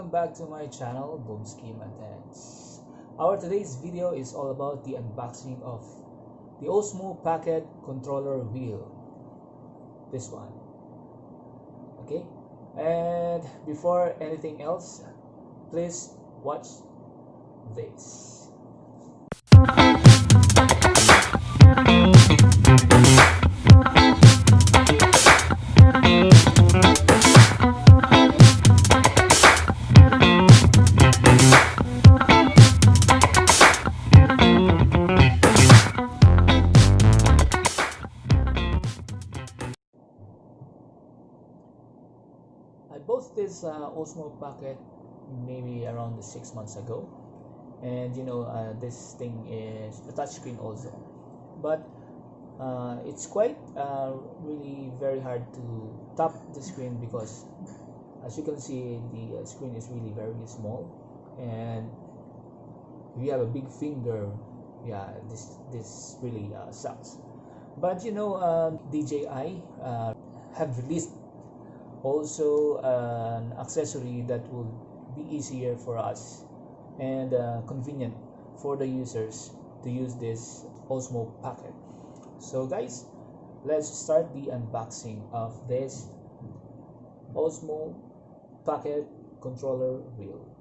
welcome back to my channel, bubski. Our today's video is all about the unboxing of the Osmo Pocket Controller Wheel. This one. Okay? And before anything else, please watch this. I bought this Osmo Pocket maybe around 6 months ago, and this thing is a touchscreen also, but it's quite really very hard to tap the screen because, as you can see, the screen is really very small, and if you have a big finger, yeah, this really sucks. But DJI have released also an accessory that will be easier for us and convenient for the users to use this Osmo Pocket. So guys, let's start the unboxing of this Osmo Pocket Controller Wheel.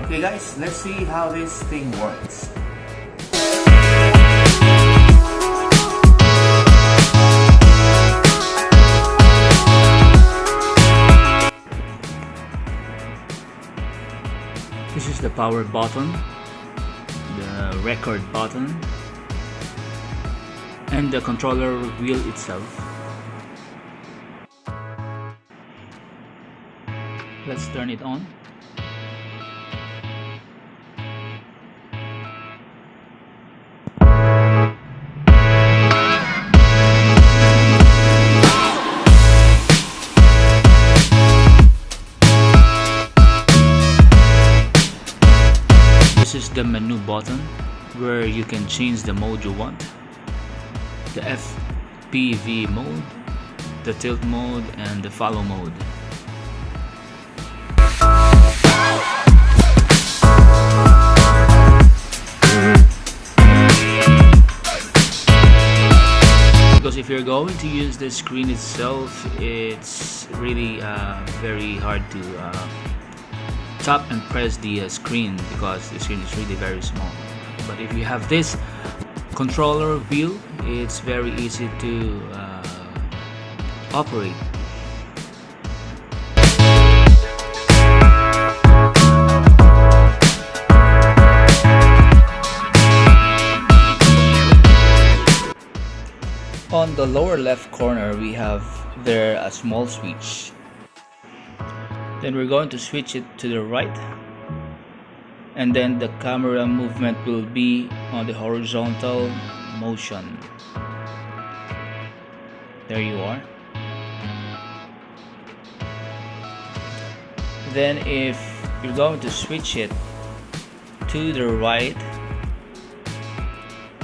Okay guys, let's see how this thing works. This is the power button, the record button, and the controller wheel itself. Let's turn it on. This is the menu button where you can change the mode you want. The FPV mode, the tilt mode, and the follow mode. Because if you're going to use the screen itself, it's really very hard to tap and press the screen because the screen is really very small. But if you have this controller wheel, it's very easy to operate. On the lower left corner, we have there a small switch. Then we're going to switch it to the right, and then the camera movement will be on the horizontal motion. There you are. Then if you're going to switch it to the right,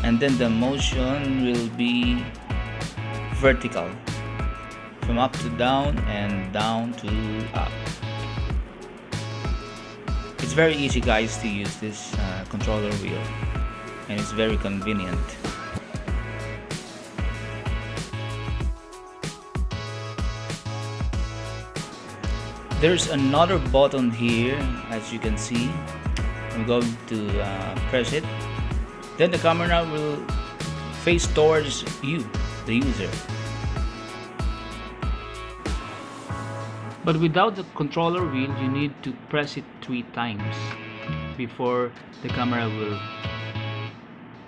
and then the motion will be vertical, from up to down and down to up. It's very easy, guys, to use this controller wheel, and it's very convenient. There's another button here, as you can see. I'm going to press it. Then the camera will face towards you, the user. But without the controller wheel, you need to press it 3 times before the camera will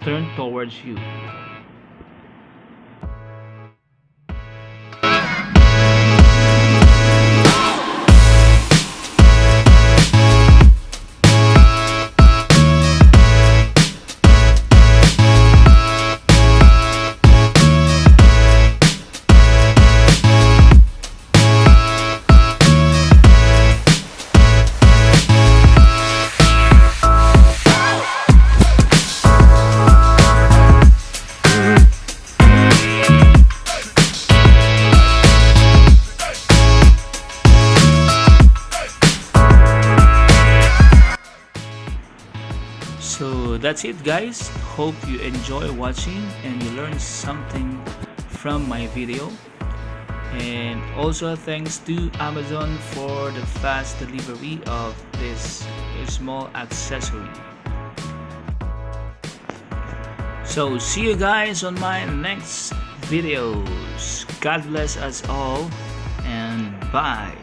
turn towards you. So that's it, guys. Hope you enjoy watching and you learned something from my video. And also thanks to Amazon for the fast delivery of this small accessory. So see you guys on my next videos. God bless us all, and bye.